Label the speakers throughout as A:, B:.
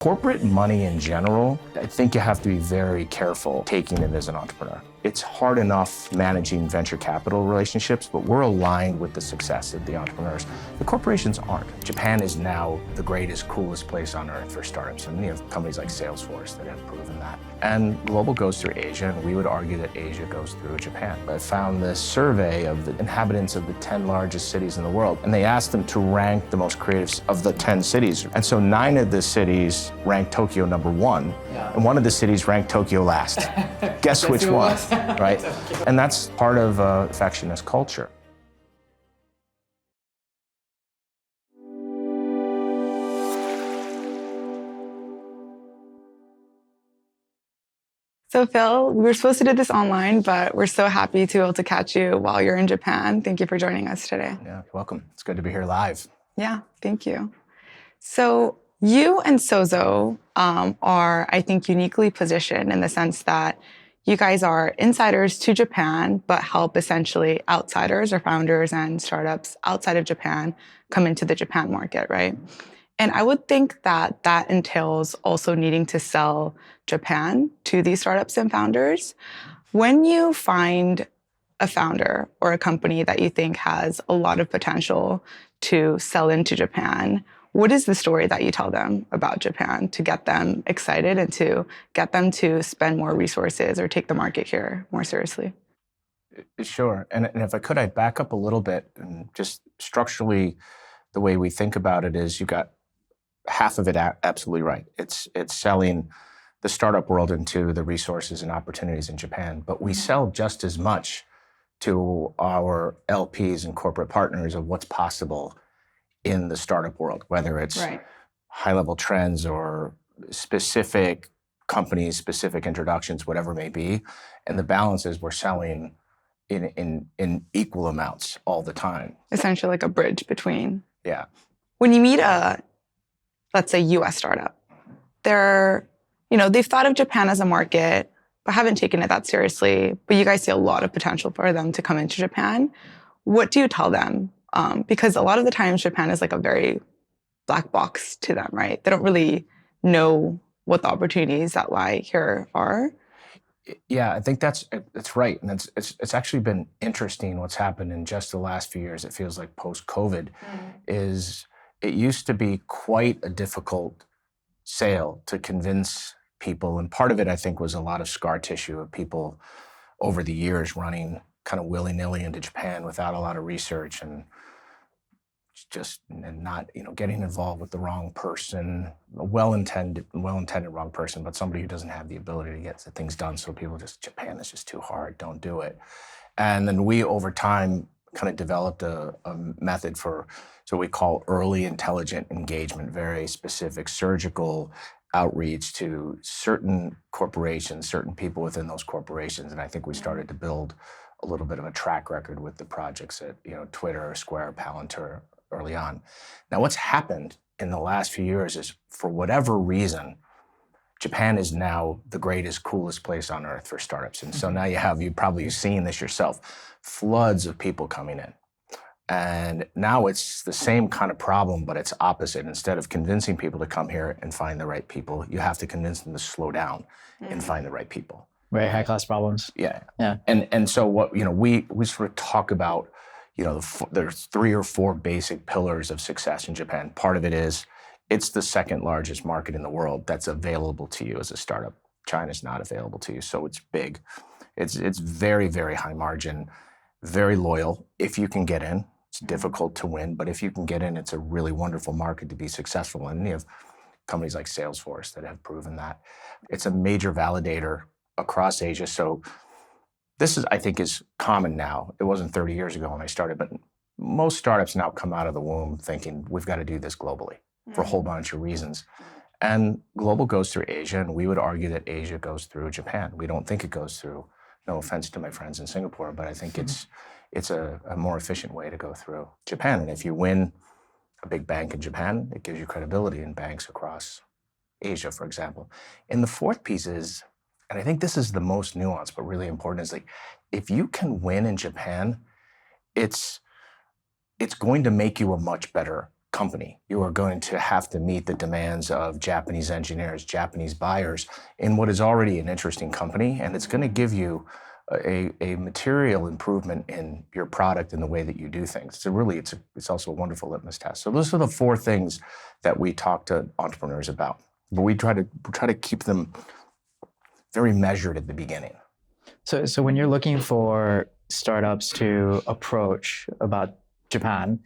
A: Corporate money in general, I think you have to be very careful taking it as an entrepreneur. It's hard enough managing venture capital relationships, but we're aligned with the success of the entrepreneurs. The corporations aren't. Japan is now the greatest, coolest place on earth for startups. And you have companies like Salesforce that have proven that. And global goes through Asia, and we would argue that Asia goes through Japan. I found this survey of the inhabitants of the 10 largest cities in the world, and they asked them to rank the most creative of the 10 cities. And so 9 of the cities ranked Tokyo number 1, and 1 of the cities ranked Tokyo last. Guess which one, right? And that's part of perfectionist culture.
B: So Phil, we were supposed to do this online, but we're so happy to be able to catch you while you're in Japan. Thank you for joining us today.
A: Yeah, you're welcome. It's good to be here live.
B: Yeah, thank you. So you and Sozo are, I think, uniquely positioned in the sense that you guys are insiders to Japan, but help essentially outsiders or founders and startups outside of Japan come into the Japan market, right? And I would think that that entails also needing to sell Japan to these startups and founders. When you find a founder or a company that you think has a lot of potential to sell into Japan, what is the story that you tell them about Japan to get them excited and to get them to spend more resources or take the market here more seriously?
A: Sure. And if I could, I'd back up a little bit. And just structurally, the way we think about it is you got half of it absolutely right. It's selling the startup world into the resources and opportunities in Japan. But we sell just as much to our LPs and corporate partners of what's possible in the startup world, whether it's high-level trends or specific companies, specific introductions, whatever it may be. And the balance is we're selling in equal amounts all the time.
B: Essentially like a bridge between.
A: Yeah.
B: When you meet a, let's say, US startup, they've thought of Japan as a market, but haven't taken it that seriously. But you guys see a lot of potential for them to come into Japan. What do you tell them? Because a lot of the times Japan is like a very black box to them, right? They don't really know what the opportunities that lie here are.
A: Yeah, I think that's right. And it's actually been interesting what's happened in just the last few years. It feels like post-COVID is it used to be quite a difficult sale to convince people. And part of it, I think, was a lot of scar tissue of people over the years running kind of willy-nilly into Japan without a lot of research and not, getting involved with the wrong person, a well-intended wrong person, but somebody who doesn't have the ability to get things done. So people Japan is just too hard, don't do it. And then we, over time, kind of developed a method for, so we call early intelligent engagement, very specific surgical outreach to certain corporations, certain people within those corporations. And I think we started to build a little bit of a track record with the projects at Twitter, Square, Palantir early on. Now, what's happened in the last few years is, for whatever reason, Japan is now the greatest, coolest place on earth for startups. And so now you've probably seen this yourself, floods of people coming in. And now it's the same kind of problem, but it's opposite. Instead of convincing people to come here and find the right people, you have to convince them to slow down and find the right people.
C: Very high-class problems.
A: Yeah. And so what, we sort of talk about, there's 3 or 4 basic pillars of success in Japan. Part of it is it's the second largest market in the world that's available to you as a startup. China's not available to you, so it's big. It's very, very high margin, very loyal. If you can get in, it's difficult to win, but if you can get in, it's a really wonderful market to be successful in. You have companies like Salesforce that have proven that. It's a major validator across Asia. So this I think, is common now. It wasn't 30 years ago when I started, but most startups now come out of the womb thinking we've got to do this globally for a whole bunch of reasons. And global goes through Asia, and we would argue that Asia goes through Japan. We don't think it goes through, no offense to my friends in Singapore, but I think it's a more efficient way to go through Japan. And if you win a big bank in Japan, it gives you credibility in banks across Asia, for example. And the fourth piece is, and I think this is the most nuanced but really important, is like, if you can win in Japan, it's going to make you a much better company. You are going to have to meet the demands of Japanese engineers, Japanese buyers in what is already an interesting company, and it's going to give you a material improvement in your product and the way that you do things. So it's also a wonderful litmus test. So those are the 4 things that we talk to entrepreneurs about, but we try to keep them very measured at the beginning.
C: So when you're looking for startups to approach about Japan,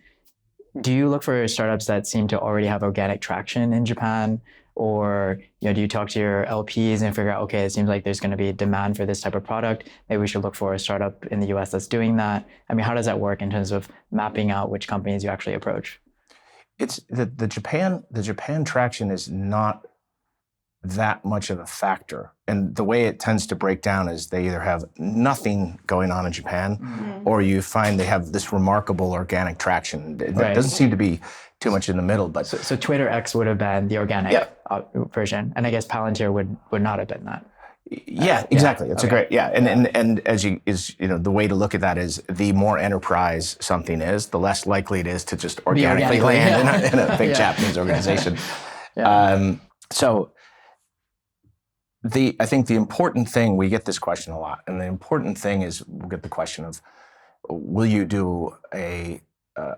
C: do you look for startups that seem to already have organic traction in Japan? Or do you talk to your LPs and figure out, okay, it seems like there's going to be a demand for this type of product. Maybe we should look for a startup in the US that's doing that. I mean, how does that work in terms of mapping out which companies you actually approach?
A: It's the Japan traction is not that much of a factor. And the way it tends to break down is they either have nothing going on in Japan, or you find they have this remarkable organic traction. It doesn't seem to be too much in the middle. But
C: so Twitter X would have been the organic version, and I guess Palantir would not have been that.
A: Yeah, exactly. It's a great, and the way to look at that is the more enterprise something is, the less likely it is to just organically land in a big Japanese organization. So I think the important thing, we get this question a lot, and the important thing is we'll get the question of, will you do a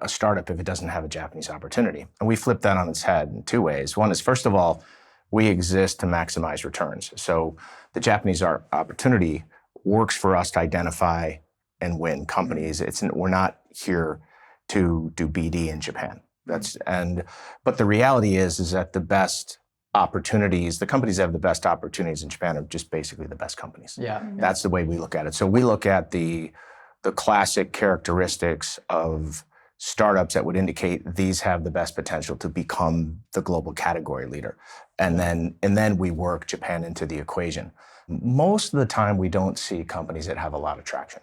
A: startup if it doesn't have a Japanese opportunity? And we flip that on its head in 2 ways. One is, first of all, we exist to maximize returns. So the Japanese opportunity works for us to identify and win companies. We're not here to do BD in Japan. But the reality is that the best opportunities, the companies that have the best opportunities in Japan are just basically the best companies. That's the way we look at it. So we look at the classic characteristics of startups that would indicate these have the best potential to become the global category leader. And then we work Japan into the equation. Most of the time, we don't see companies that have a lot of traction.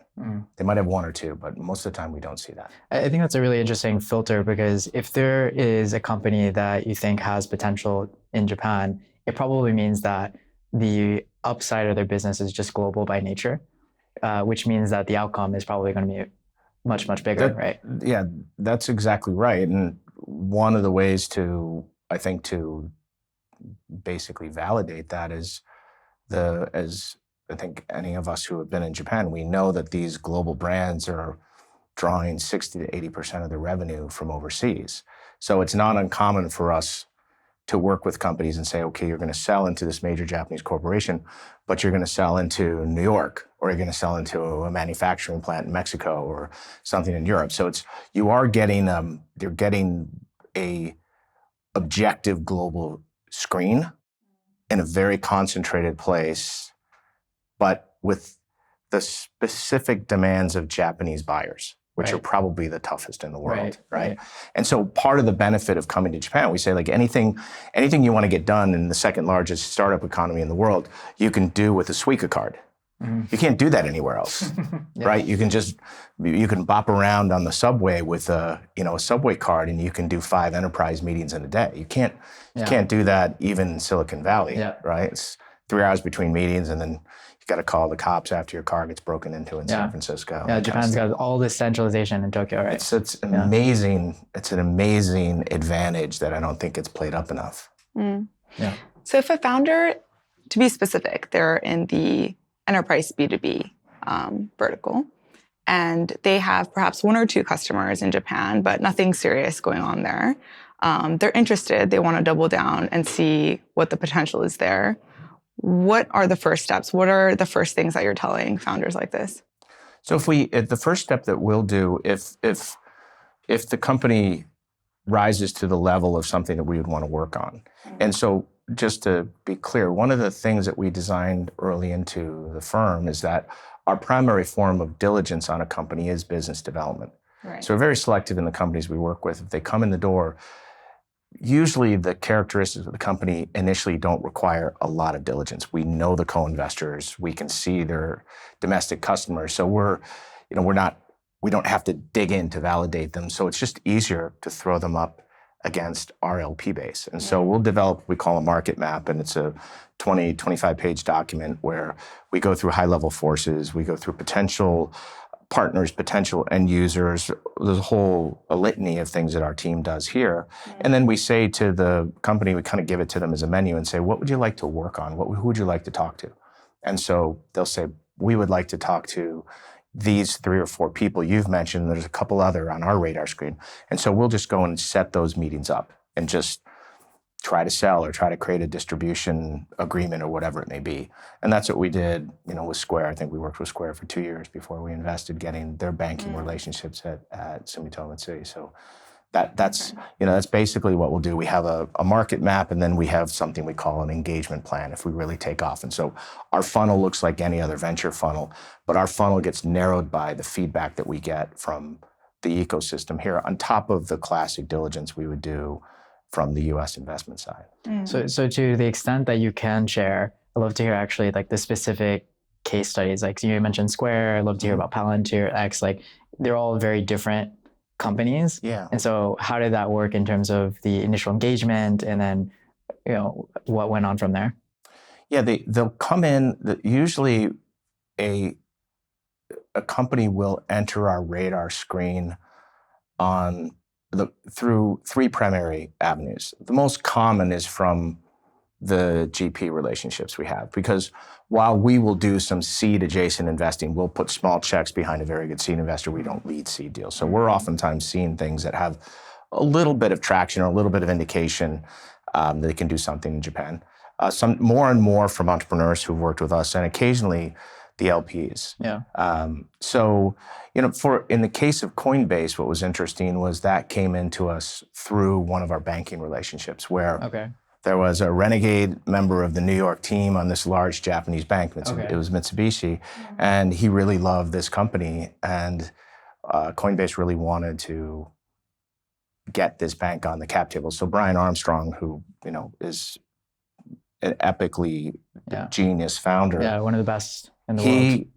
A: They might have 1 or 2, but most of the time we don't see that.
C: I think that's a really interesting filter, because if there is a company that you think has potential in Japan, it probably means that the upside of their business is just global by nature, which means that the outcome is probably going to be much, much bigger, right?
A: Yeah, that's exactly right. And one of the ways to basically validate that is as I think any of us who have been in Japan, we know that these global brands are drawing 60 to 80% of the revenue from overseas. So it's not uncommon for us to work with companies and say, okay, you're going to sell into this major Japanese corporation, but you're going to sell into New York, or you're going to sell into a manufacturing plant in Mexico or something in Europe. So you're getting a objective global screen in a very concentrated place, but with the specific demands of Japanese buyers, which are probably the toughest in the world, right? And so part of the benefit of coming to Japan, we say, like, anything you want to get done in the 2nd largest startup economy in the world, you can do with a Suica card. You can't do that anywhere else, right? You can bop around on the subway with a subway card, and you can do 5 enterprise meetings in a day. You can't do that even in Silicon Valley, right? It's 3 hours between meetings, and then you got to call the cops after your car gets broken into in San Francisco.
C: Yeah, Japan's got all this centralization in Tokyo, right?
A: It's amazing. It's an amazing advantage that I don't think gets played up enough.
B: So if a founder, to be specific, they're in the enterprise B2B vertical, and they have perhaps 1 or 2 customers in Japan, but nothing serious going on there. They're interested, they want to double down and see what the potential is there. What are the first steps? What are the first things that you're telling founders like this?
A: So the first step that we'll do, if the company rises to the level of something that we would want to work on. And so just to be clear, one of the things that we designed early into the firm is that our primary form of diligence on a company is business development. So we're very selective in the companies we work with. If they come in the door, usually the characteristics of the company initially don't require a lot of diligence. We know the co-investors, we can see their domestic customers. So we don't have to dig in to validate them. So it's just easier to throw them up against our LP base. And so we'll develop, we call a market map, and it's a 25 page document where we go through high level forces, we go through potential partners, potential end users. There's a litany of things that our team does here. And then we say to the company, we kind of give it to them as a menu and say, what would you like to work on? Who would you like to talk to? And so they'll say, we would like to talk to these 3 or 4 people you've mentioned. There's a couple other on our radar screen. And so we'll just go and set those meetings up and just try to sell or try to create a distribution agreement or whatever it may be. And that's what we did, with Square. I think we worked with Square for 2 years before we invested, getting their banking relationships at Sumitomo Mitsui. So that's basically what we'll do. We have a market map, and then we have something we call an engagement plan if we really take off. And so our funnel looks like any other venture funnel, but our funnel gets narrowed by the feedback that we get from the ecosystem here on top of the classic diligence we would do from the U.S. investment side.
C: So to the extent that you can share, I'd love to hear actually like the specific case studies. Like you mentioned Square, I'd love to hear about Palantir, X, like they're all very different companies.
A: Yeah.
C: And so how did that work in terms of the initial engagement and then, what went on from there?
A: Yeah, they'll come in, usually a company will enter our radar screen through 3 primary avenues. The most common is from the GP relationships we have, because while we will do some seed adjacent investing, we'll put small checks behind a very good seed investor. We don't lead seed deals. So we're oftentimes seeing things that have a little bit of traction or a little bit of indication that they can do something in Japan. Some more and more from entrepreneurs who've worked with us, and occasionally the LPs.
C: Yeah.
A: So, in the case of Coinbase, what was interesting was that came into us through one of our banking relationships, where there was a renegade member of the New York team on this large Japanese bank. It was Mitsubishi, and he really loved this company, and Coinbase really wanted to get this bank on the cap table. So Brian Armstrong, who is an epically genius founder,
C: one of the best in the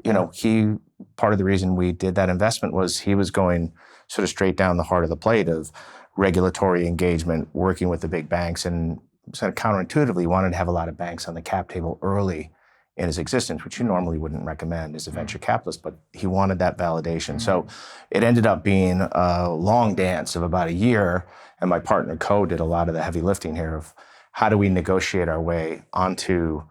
C: world.
A: He part of the reason we did that investment was he was going sort of straight down the heart of the plate of regulatory engagement, working with the big banks, and sort of counterintuitively wanted to have a lot of banks on the cap table early in his existence, which you normally wouldn't recommend as a venture capitalist, but he wanted that validation. So it ended up being a long dance of about a year, and my partner Co did a lot of the heavy lifting here of how do we negotiate our way onto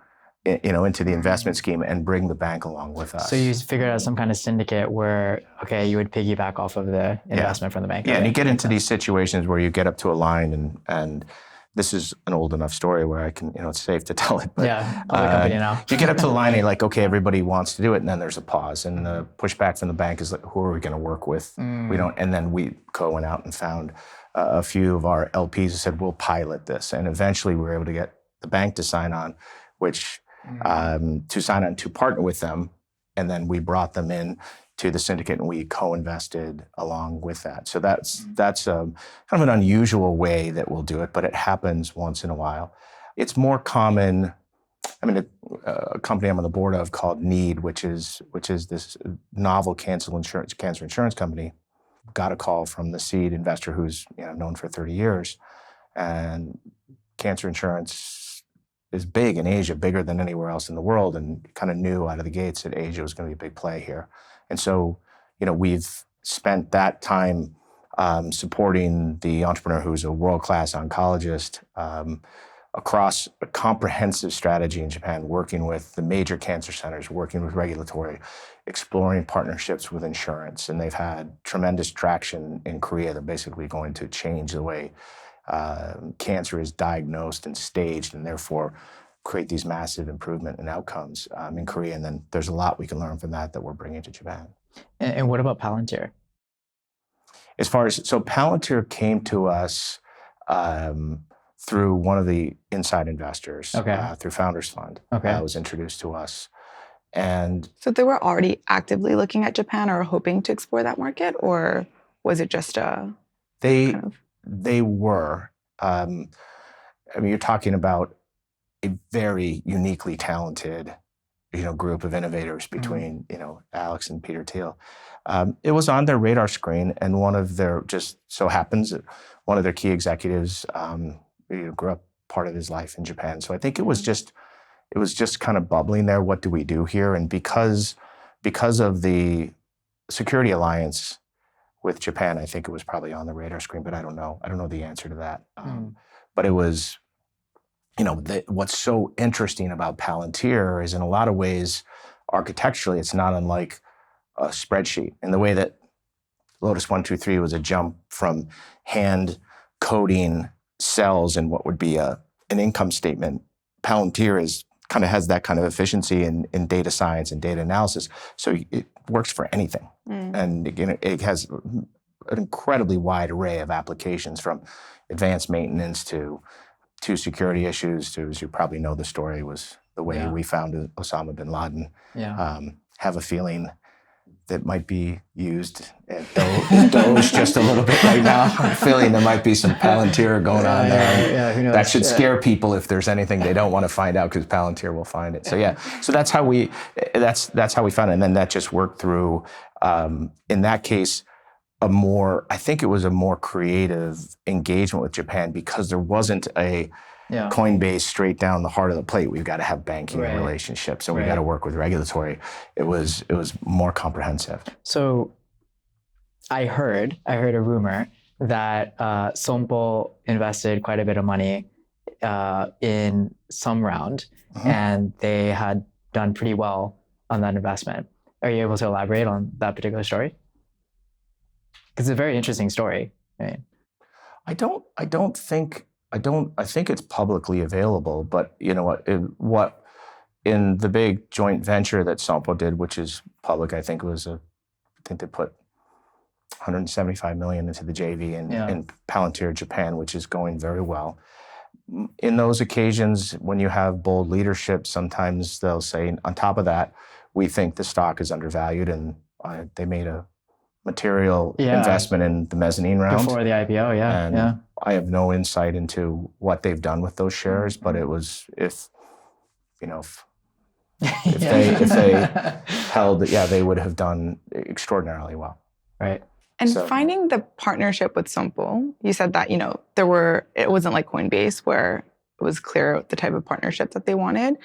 A: into the investment scheme and bring the bank along with us.
C: So you figured out some kind of syndicate where, you would piggyback off of the investment from the bank.
A: Yeah, and you get into these situations where you get up to a line, and this is an old enough story where I can, it's safe to tell it. But,
C: public company now.
A: You get up to the line and you're like, okay, everybody wants to do it, and then there's a pause, and the pushback from the bank is like, who are we going to work with? We don't, and then we went out and found a few of our LPs who said, we'll pilot this, and eventually we were able to get the bank to sign on, which to partner with them, and then we brought them in to the syndicate, and we co-invested along with that. So that's kind of an unusual way that we'll do it, but it happens once in a while. It's more common. A company I'm on the board of called Need, which is this novel cancer insurance company, got a call from the seed investor who's known for 30 years, and cancer insurance is big in Asia, bigger than anywhere else in the world, and kind of knew out of the gates that Asia was going to be a big play here. And so, we've spent that time supporting the entrepreneur who's a world-class oncologist across a comprehensive strategy in Japan, working with the major cancer centers, working with regulatory, exploring partnerships with insurance. And they've had tremendous traction in Korea. They're basically going to change the way cancer is diagnosed and staged, and therefore create these massive improvement in outcomes in Korea. And then there's a lot we can learn from that we're bringing to Japan.
C: And what about Palantir?
A: So Palantir came to us through one of the inside investors, through Founders Fund. Was introduced to us. And
B: so they were already actively looking at Japan or hoping to explore that market, or was it just
A: They were. You're talking about a very uniquely talented, group of innovators between, Alex and Peter Thiel. It was on their radar screen, and one of their key executives, grew up part of his life in Japan. So I think it was just kind of bubbling there. What do we do here? And because of the security alliance with Japan, I think it was probably on the radar screen, but I don't know. I don't know the answer to that. But it was, what's so interesting about Palantir is in a lot of ways, architecturally, it's not unlike a spreadsheet in the way that Lotus 1-2-3 was a jump from hand coding cells in what would be an income statement. Palantir has that kind of efficiency in data science and data analysis. So it works for anything. And it has an incredibly wide array of applications, from advanced maintenance to security issues to, as you probably know, the story was the way we found Osama bin Laden. Have a feeling that might be used at Doge just a little bit right now. I'm feeling there might be some Palantir going on there.
C: Who knows?
A: That should scare people if there's anything they don't want to find out, because Palantir will find it. So that's how we found it, and then that just worked through. In that case, I think it was a more creative engagement with Japan, because there wasn't a Coinbase straight down the heart of the plate. We've got to have banking relationships, and we've got to work with regulatory. It was more comprehensive.
C: So I heard a rumor that Sompo invested quite a bit of money in some round, and they had done pretty well on that investment. Are you able to elaborate on that particular story? Because it's a very interesting story. Right?
A: I think it's publicly available, but you know what in the big joint venture that Sompo did, which is public, I think they put 175 million into the JV in Palantir Japan, which is going very well. In those occasions, when you have bold leadership, sometimes they'll say, on top of that, we think the stock is undervalued, and they made a material investment in the mezzanine round
C: before the IPO.
A: And I have no insight into what they've done with those shares, but it was if they held, they would have done extraordinarily well.
C: Right.
B: And finding the partnership with Sompo, you said that it wasn't like Coinbase where it was clear the type of partnership that they wanted.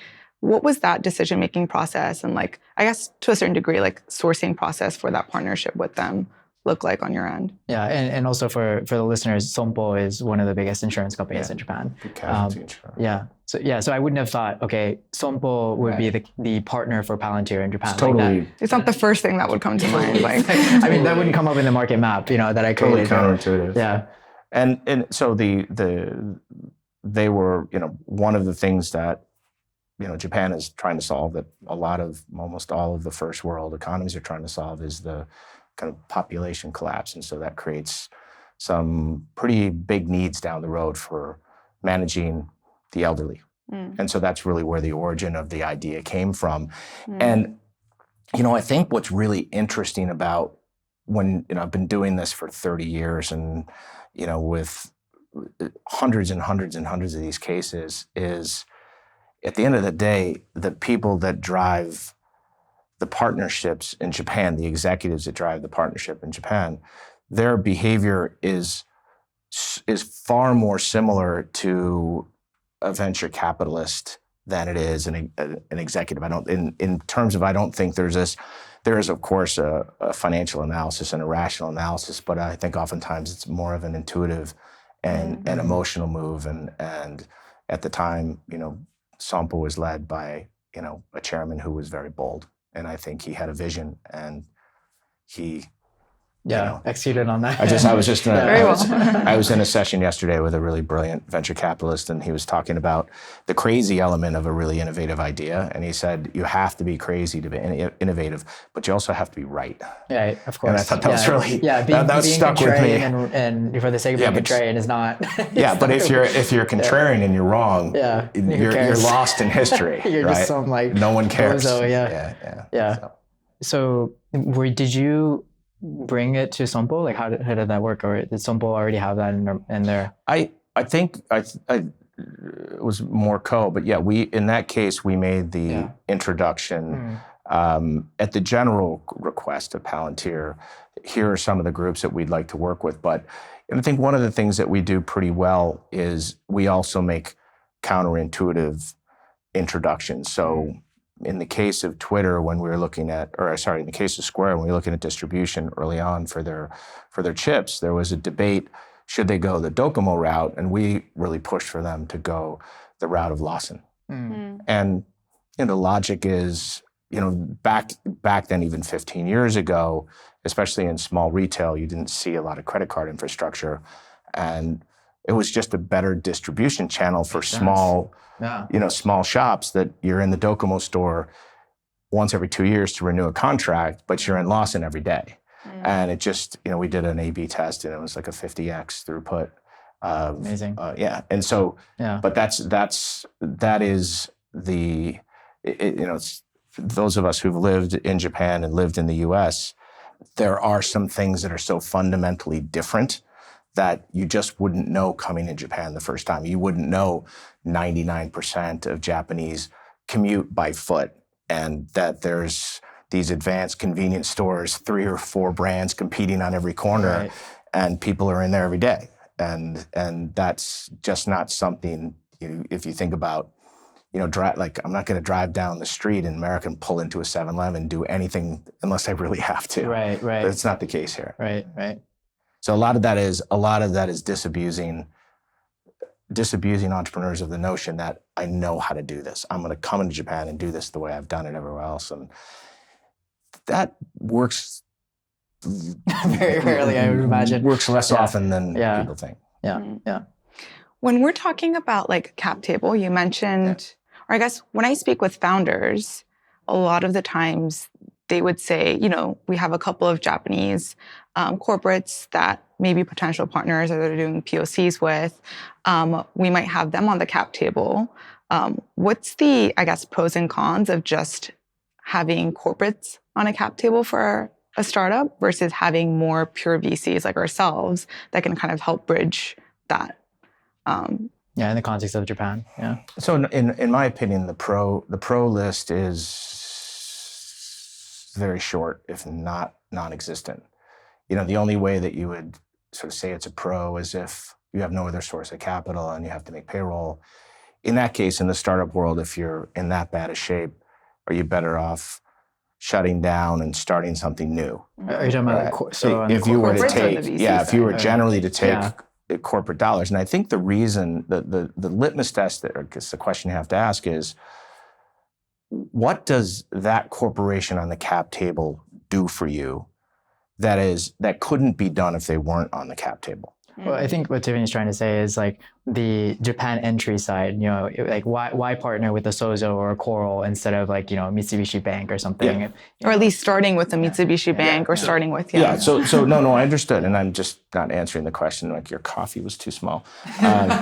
B: What was that decision-making process, and I guess to a certain degree, sourcing process for that partnership with them look like on your end?
C: Yeah, and also for the listeners, Sompo is one of the biggest insurance companies in Japan.
A: Casualty insurance.
C: So I wouldn't have thought, okay, Sompo would be the partner for Palantir in Japan.
A: It's totally.
B: It's not the first thing that would come to mind.
C: I mean, that wouldn't come up in the market map, that I created.
A: Totally counterintuitive.
C: Yeah.
A: And so they were, one of the things that Japan is trying to solve, that almost all of the first world economies are trying to solve, is the kind of population collapse. And so that creates some pretty big needs down the road for managing the elderly. And so that's really where the origin of the idea came from. And, I think what's really interesting about when, I've been doing this for 30 years and, with hundreds and hundreds and hundreds of these cases, is at the end of the day, the people that drive the partnerships in Japan, the executives that drive the partnership in Japan, their behavior is far more similar to a venture capitalist than it is an executive. I don't think there is of course a financial analysis and a rational analysis, but I think oftentimes it's more of an intuitive and an emotional move. And at the time, Sompo was led by, a chairman who was very bold. And I think he had a vision, and he
C: executed on that.
A: I was in a session yesterday with a really brilliant venture capitalist, and he was talking about the crazy element of a really innovative idea. And he said, you have to be crazy to be innovative, but you also have to be right.
C: Yeah, of course.
A: And I thought that was really,
C: that
A: stuck with me.
C: And for the sake of being contrarian is not.
A: But if you're contrarian and you're wrong, you're lost in history.
C: You're
A: right?
C: just some
A: no one cares.
C: So did you bring it to Sompo? How did that work? Or did Sompo already have that in there?
A: I think it was more but in that case, we made the introduction at the general request of Palantir. Here are some of the groups that we'd like to work with. But I think one of the things that we do pretty well is we also make counterintuitive introductions. So in the case of Twitter, when we were looking at, or sorry, in the case of Square, when we were looking at distribution early on for their chips, there was a debate, should they go the Docomo route? And we really pushed for them to go the route of Lawson. And the logic is, back then, even 15 years ago, especially in small retail, you didn't see a lot of credit card infrastructure. And it was just a better distribution channel for small shops, that you're in the Docomo store once every 2 years to renew a contract, but you're in Lawson every day. And it just, we did an A/B test, and it was like a 50x throughput.
C: Amazing.
A: And so, but that is it's those of us who've lived in Japan and lived in the US, there are some things that are so fundamentally different that you just wouldn't know coming in Japan the first time. You wouldn't know 99% of Japanese commute by foot, and that there's these advanced convenience stores, 3 or 4 brands competing on every corner, and people are in there every day. And that's just not something, if you think about, I'm not going to drive down the street in America and pull into a 7-Eleven and do anything unless I really have to.
C: Right.
A: But it's not the case here.
C: Right.
A: So a lot of that is disabusing entrepreneurs of the notion that I know how to do this. I'm going to come into Japan and do this the way I've done it everywhere else. And that works
C: very rarely, I would imagine.
A: Works less often than people think.
C: Yeah.
B: When we're talking about like cap table, you mentioned, or I guess when I speak with founders, a lot of the times they would say, we have a couple of Japanese corporates that maybe potential partners that they're doing POCs with. We might have them on the cap table. What's the, I guess, pros and cons of just having corporates on a cap table for a startup versus having more pure VCs like ourselves that can kind of help bridge that?
C: In the context of Japan. Yeah.
A: So in my opinion, the pro list is very short, if not non-existent. The only way that you would sort of say it's a pro is if you have no other source of capital and you have to make payroll. In that case, in the startup world, if you're in that bad a shape, are you better off shutting down and starting something new?
C: Are you talking about
A: if you were to take, if you were
B: side,
A: generally to take corporate dollars, and I think the reason, the litmus test, I guess the question you have to ask is, what does that corporation on the cap table do for you that couldn't be done if they weren't on the cap table?
C: Well, I think what Tiffany's trying to say is like the Japan entry side, like why partner with a Sozo or a Coral instead of like, Mitsubishi Bank or something.
B: Or at least starting with a Mitsubishi Bank or starting with,
A: So no, I understood. And I'm just not answering the question, like your coffee was too small. I'm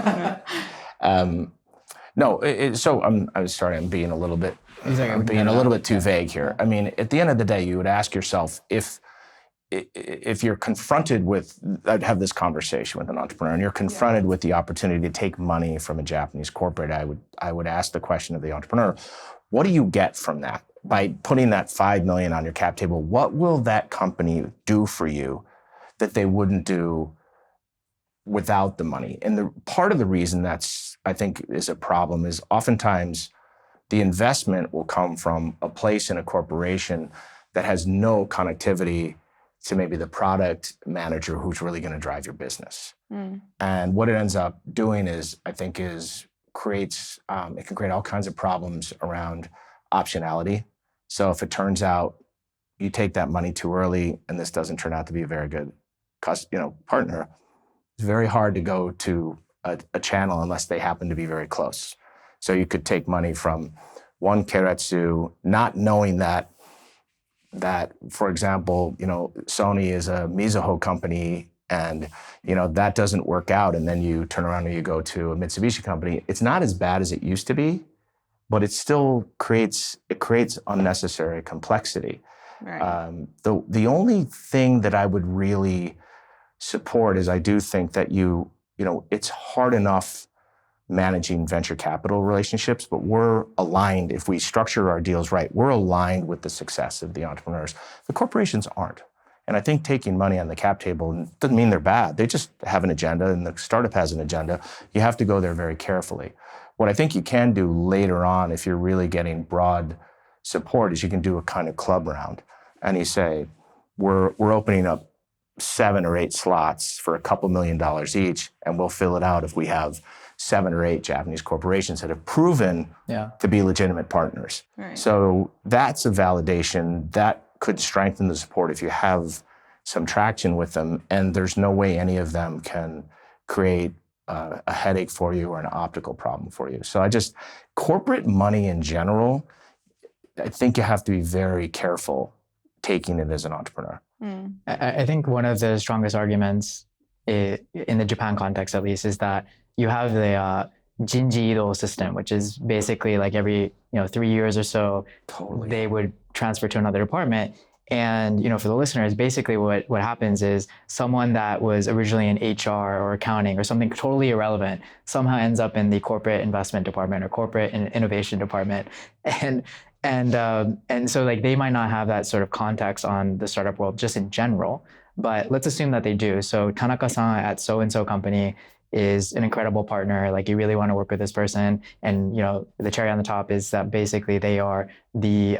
A: being a little bit, too vague here. I mean, at the end of the day, you would ask yourself, if you're confronted with, I'd have this conversation with an entrepreneur, and you're confronted with the opportunity to take money from a Japanese corporate, I would ask the question of the entrepreneur, what do you get from that? By putting that $5 million on your cap table, what will that company do for you that they wouldn't do without the money? And the part of the reason I think is a problem is oftentimes the investment will come from a place in a corporation that has no connectivity to maybe the product manager who's really going to drive your business. And what it ends up doing is, I think, it can create all kinds of problems around optionality. So if it turns out you take that money too early and this doesn't turn out to be a very good partner, it's very hard to go to a channel unless they happen to be very close. So you could take money from one keiretsu, not knowing that, for example, Sony is a Mizuho company, and that doesn't work out, and then you turn around and you go to a Mitsubishi company. It's not as bad as it used to be, but it still creates unnecessary complexity.
B: Right.
A: The only thing that I would really support is, I do think that it's hard enough managing venture capital relationships, but we're aligned. If we structure our deals right, we're aligned with the success of the entrepreneurs. The corporations aren't. And I think taking money on the cap table doesn't mean they're bad. They just have an agenda, and the startup has an agenda. You have to go there very carefully. What I think you can do later on, if you're really getting broad support is you can do a kind of club round, and you say, we're opening up 7 or 8 slots for a couple $1 million each, and we'll fill it out if we have 7 or 8 Japanese corporations that have proven to be legitimate partners.
B: Right.
A: So that's a validation that could strengthen the support if you have some traction with them, and there's no way any of them can create a headache for you or an optical problem for you. So corporate money in general, I think you have to be very careful taking it as an entrepreneur.
C: I think one of the strongest arguments in the Japan context, at least, is that you have the Jinji Ido system, which is basically like every 3 years or so, they would transfer to another department. And for the listeners, basically what happens is someone that was originally in HR or accounting or something totally irrelevant somehow ends up in the corporate investment department or corporate innovation department, and so like they might not have that sort of context on the startup world just in general, but let's assume that they do. So Tanaka-san at so and so company is an incredible partner. Like you really want to work with this person, and the cherry on the top is that basically they are the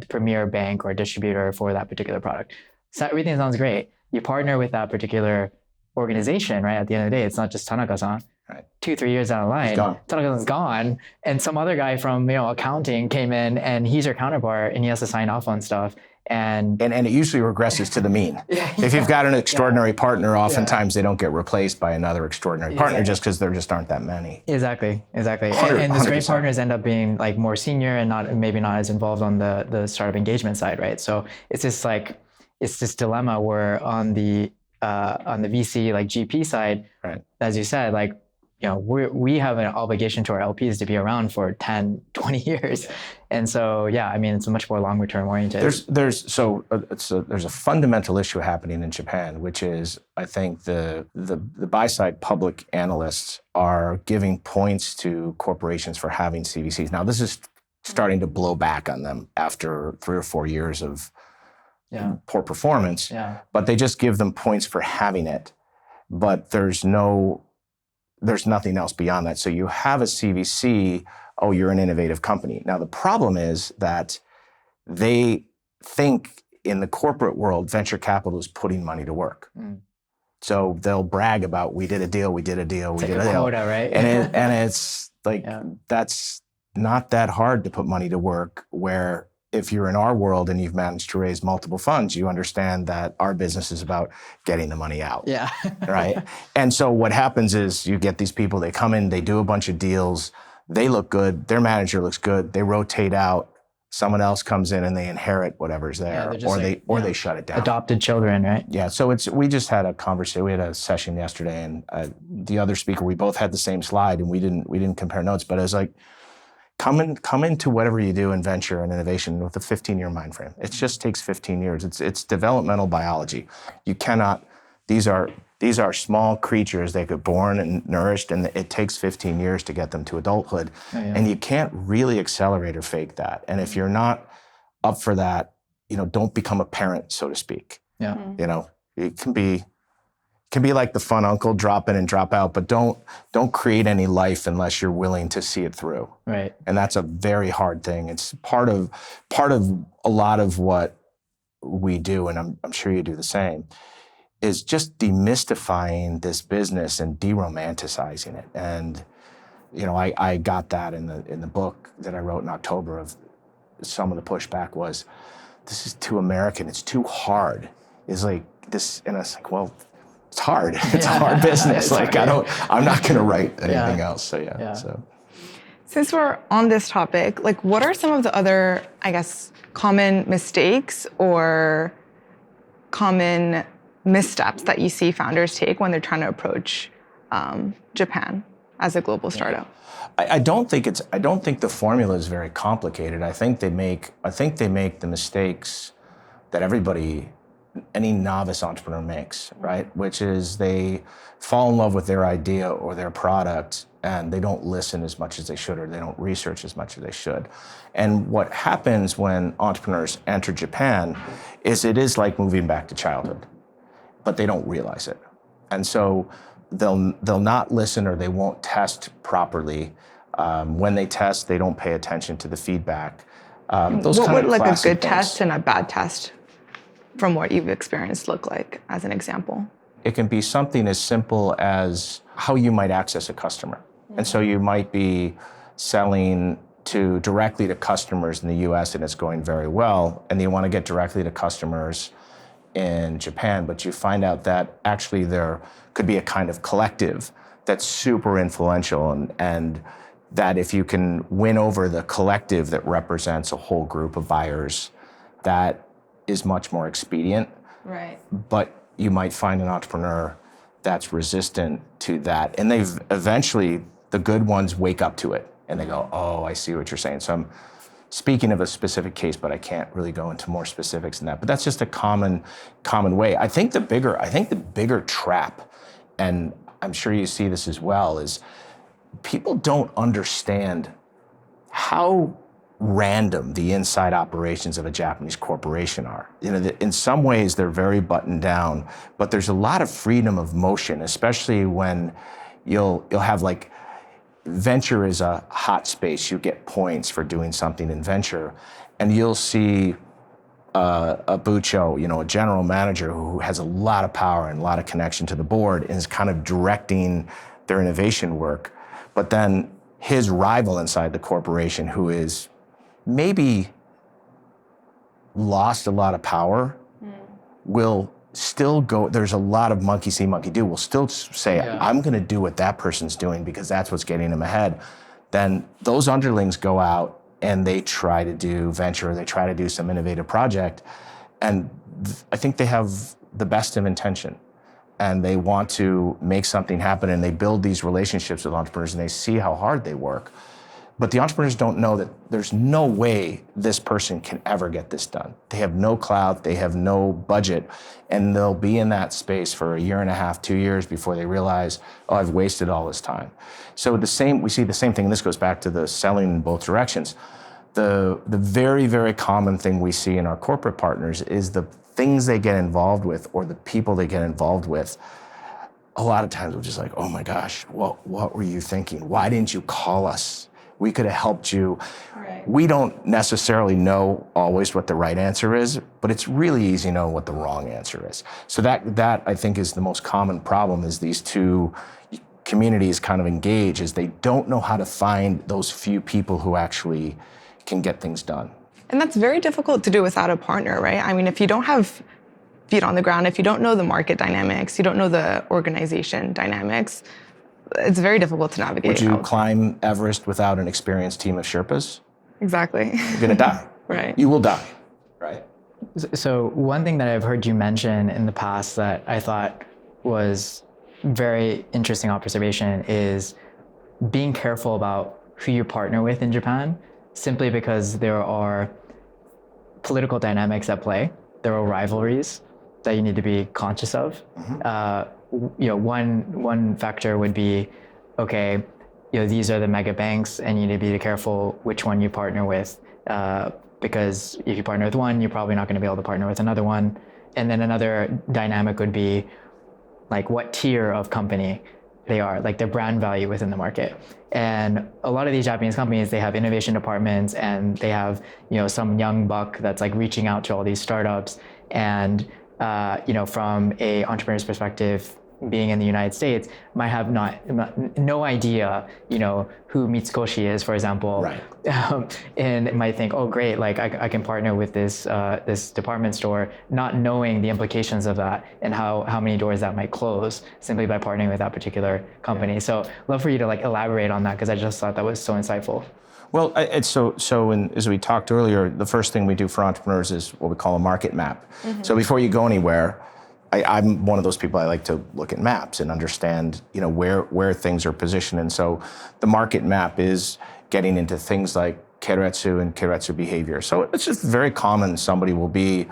C: premier bank or distributor for that particular product. So everything sounds great. You partner with that particular organization, right? At the end of the day, it's not just Tanaka-san.
A: Right.
C: 2-3 years down the line, Tanaka-san's gone, and some other guy from accounting came in, and he's your counterpart, and he has to sign off on stuff. And
A: it usually regresses to the mean. If you've got an extraordinary partner, oftentimes they don't get replaced by another extraordinary partner just because there just aren't that many.
C: Exactly.
A: 100%.
C: And those great partners end up being like more senior and maybe not as involved on the startup engagement side, right? So it's this dilemma where on the VC like GP side,
A: right,
C: as you said, like we have an obligation to our LPs to be around for 10, 20 years. And so, it's a much more longer term oriented.
A: There's a fundamental issue happening in Japan, which is I think the buy side public analysts are giving points to corporations for having CVCs. Now this is starting to blow back on them after 3 or 4 years of poor performance, but they just give them points for having it. But there's nothing else beyond that. So you have a CVC, oh, you're an innovative company. Now, the problem is that they think in the corporate world, venture capital is putting money to work. So they'll brag about, we did a deal, we did a deal, we did a deal.
C: Quota, right?
A: And it's like, that's not that hard to put money to work, where if you're in our world and you've managed to raise multiple funds, you understand that our business is about getting the money out.
C: Yeah.
A: Right? And so what happens is you get these people, they come in, they do a bunch of deals, they look good, their manager looks good, they rotate out, someone else comes in and they inherit whatever's there, or they shut it down.
C: Adopted children, right?
A: Yeah. So we just had a conversation, we had a session yesterday, and the other speaker, we both had the same slide and we didn't compare notes, but it was like, come into whatever you do in venture and innovation with a 15-year mind frame. It just takes 15 years. It's developmental biology. You cannot. These are small creatures. They get born and nourished, and it takes 15 years to get them to adulthood. And you can't really accelerate or fake that. And if you're not up for that, don't become a parent, so to speak.
C: Yeah.
A: It can be like the fun uncle, drop in and drop out, but don't create any life unless you're willing to see it through.
C: Right.
A: And that's a very hard thing. It's part of a lot of what we do, and I'm sure you do the same, is just demystifying this business and de-romanticizing it. And I got that in the book that I wrote in October. Of some of the pushback was, this is too American, it's too hard. It's like this, and it's like, well, it's hard. It's a hard business. Like I'm not going to write anything else. So So
B: since we're on this topic, like what are some of the other, I guess, common mistakes or common missteps that you see founders take when they're trying to approach Japan as a global startup?
A: I don't think the formula is very complicated. I think they make the mistakes that any novice entrepreneur makes, right? Which is they fall in love with their idea or their product, and they don't listen as much as they should, or they don't research as much as they should. And what happens when entrepreneurs enter Japan is it is like moving back to childhood, but they don't realize it. And so they'll not listen, or they won't test properly. When they test, they don't pay attention to the feedback. Those
B: What
A: kind
B: would
A: of
B: like a
A: classic
B: good
A: things.
B: test and a bad test from what you've experienced look like, as an example?
A: It can be something as simple as how you might access a customer. And so you might be selling directly to customers in the US and it's going very well, and you want to get directly to customers in Japan, but you find out that actually there could be a kind of collective that's super influential, and that if you can win over the collective that represents a whole group of buyers, that is much more expedient.
B: Right.
A: But you might find an entrepreneur that's resistant to that. And they've eventually, the good ones wake up to it and they go, oh, I see what you're saying. So I'm speaking of a specific case, but I can't really go into more specifics than that. But that's just a common way. I think the bigger trap, and I'm sure you see this as well, is people don't understand how random the inside operations of a Japanese corporation are. In some ways they're very buttoned down, but there's a lot of freedom of motion, especially when you'll have like venture is a hot space. You get points for doing something in venture, and you'll see a bucho, a general manager who has a lot of power and a lot of connection to the board and is kind of directing their innovation work. But then his rival inside the corporation, who is maybe lost a lot of power, will still go, there's a lot of monkey see, monkey do, will still say, I'm going to do what that person's doing because that's what's getting him ahead. Then those underlings go out and they try to do venture, they try to do some innovative project, and I think they have the best of intention. And they want to make something happen, and they build these relationships with entrepreneurs, and they see how hard they work. But the entrepreneurs don't know that there's no way this person can ever get this done. They have no clout, they have no budget, and they'll be in that space for a year and a half, 2 years before they realize, oh, I've wasted all this time. So we see the same thing, and this goes back to the selling in both directions. The very, very common thing we see in our corporate partners is the things they get involved with or the people they get involved with. A lot of times we're just like, oh my gosh, what were you thinking? Why didn't you call us? We could have helped you.
B: Right.
A: We don't necessarily know always what the right answer is, but it's really easy to know what the wrong answer is. So that I think is the most common problem, is these two communities kind of engage, is they don't know how to find those few people who actually can get things done.
B: And that's very difficult to do without a partner, right? I mean, if you don't have feet on the ground, if you don't know the market dynamics, you don't know the organization dynamics, it's very difficult to navigate.
A: Would you climb Everest without an experienced team of Sherpas?
B: Exactly.
A: You're gonna die.
B: Right.
A: You will die, right?
C: So one thing that I've heard you mention in the past that I thought was very interesting observation is being careful about who you partner with in Japan, simply because there are political dynamics at play. There are rivalries that you need to be conscious of. One factor would be, okay, these are the mega banks, and you need to be careful which one you partner with, because if you partner with one, you're probably not going to be able to partner with another one. And then another dynamic would be like what tier of company they are, like their brand value within the market. And a lot of these Japanese companies, they have innovation departments, and they have, some young buck that's like reaching out to all these startups. And, from a entrepreneur's perspective, being in the United States, might have no idea, who Mitsukoshi is, for example.
A: Right.
C: And might think, oh, great, like I can partner with this department store, not knowing the implications of that and how many doors that might close simply by partnering with that particular company. So love for you to like elaborate on that, because I just thought that was so insightful.
A: Well, as we talked earlier, the first thing we do for entrepreneurs is what we call a market map. Mm-hmm. So before you go anywhere, I'm one of those people, I like to look at maps and understand, where things are positioned. And so the market map is getting into things like keiretsu and keiretsu behavior. So it's just very common. Somebody will be,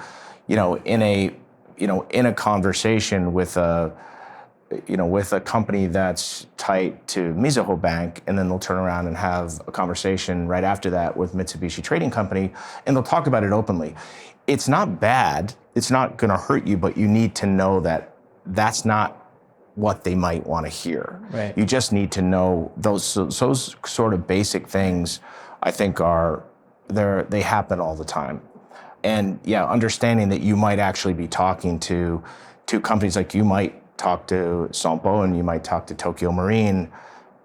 A: in a conversation with a company that's tight to Mizuho Bank, and then they'll turn around and have a conversation right after that with Mitsubishi Trading Company, and they'll talk about it openly. It's not bad. It's not going to hurt you, but you need to know that that's not what they might want to hear.
C: Right.
A: You just need to know those sort of basic things, I think, are they happen all the time. And yeah, understanding that you might actually be talking to companies, like you might talk to Sompo and you might talk to Tokyo Marine,